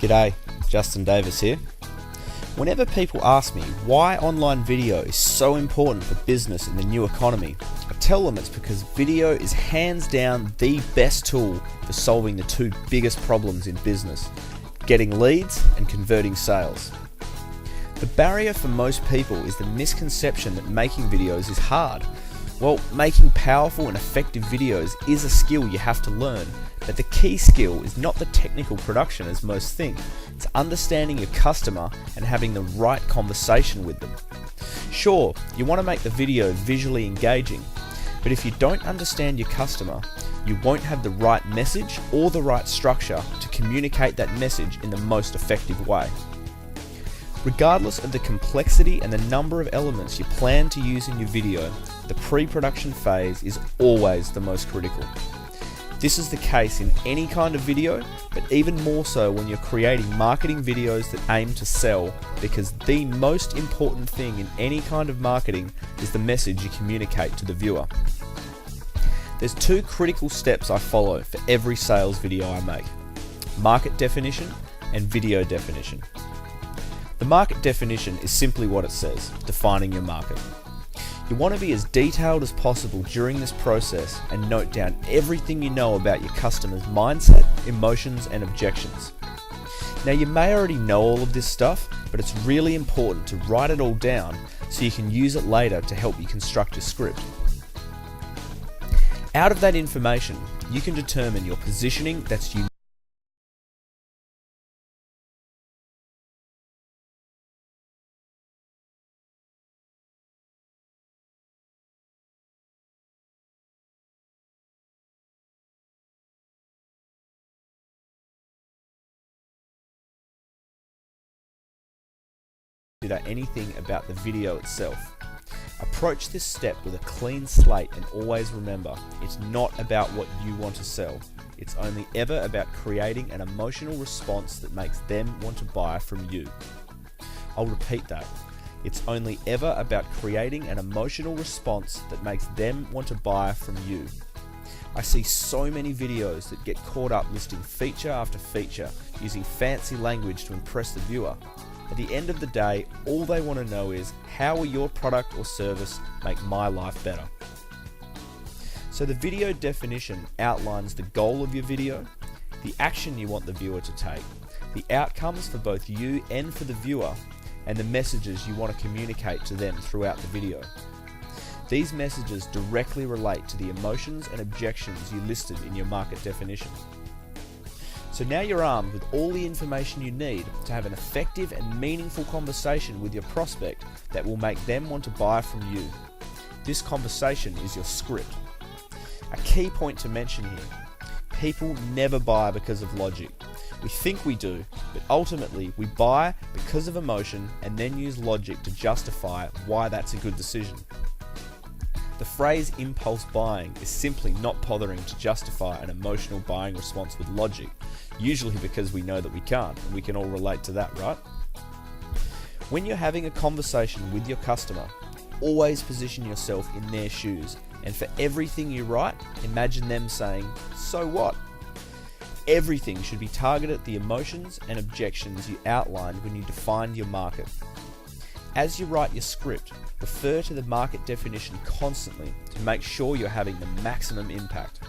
G'day, Justin Davis here. Whenever people ask me why online video is so important for business in the new economy, I tell them it's because video is hands down the best tool for solving the two biggest problems in business: getting leads and converting sales. The barrier for most people is the misconception that making videos is hard. Well, making powerful and effective videos is a skill you have to learn, but the key skill is not the technical production as most think. It's understanding your customer and having the right conversation with them. Sure, you want to make the video visually engaging, but if you don't understand your customer, you won't have the right message or the right structure to communicate that message in the most effective way. Regardless of the complexity and the number of elements you plan to use in your video, the pre-production phase is always the most critical. This is the case in any kind of video, but even more so when you're creating marketing videos that aim to sell, because the most important thing in any kind of marketing is the message you communicate to the viewer. There's two critical steps I follow for every sales video I make: market definition and video definition. The market definition is simply what it says, defining your market. You want to be as detailed as possible during this process and note down everything you know about your customer's mindset, emotions, and objections. Now, you may already know all of this stuff, but it's really important to write it all down so you can use it later to help you construct your script. Out of that information, you can determine your positioning that's unique. Anything about the video itself. Approach this step with a clean slate and always remember, it's not about what you want to sell. It's only ever about creating an emotional response that makes them want to buy from you. I'll repeat that. It's only ever about creating an emotional response that makes them want to buy from you. I see so many videos that get caught up listing feature after feature, using fancy language to impress the viewer. At the end of the day, all they want to know is, how will your product or service make my life better? So the video definition outlines the goal of your video, the action you want the viewer to take, the outcomes for both you and for the viewer, and the messages you want to communicate to them throughout the video. These messages directly relate to the emotions and objections you listed in your market definition. So now you're armed with all the information you need to have an effective and meaningful conversation with your prospect that will make them want to buy from you. This conversation is your script. A key point to mention here: people never buy because of logic. We think we do, but ultimately we buy because of emotion and then use logic to justify why that's a good decision. The phrase impulse buying is simply not bothering to justify an emotional buying response with logic, usually because we know that we can't, and we can all relate to that, right? When you're having a conversation with your customer, always position yourself in their shoes, and for everything you write, imagine them saying, "So what?" Everything should be targeted at the emotions and objections you outlined when you defined your market. As you write your script, refer to the market definition constantly to make sure you're having the maximum impact.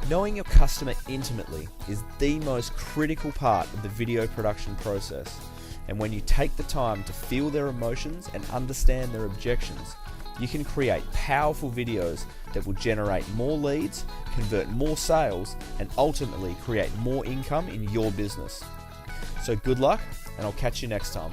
Knowing your customer intimately is the most critical part of the video production process, and when you take the time to feel their emotions and understand their objections, you can create powerful videos that will generate more leads, convert more sales, and ultimately create more income in your business. So good luck, and I'll catch you next time.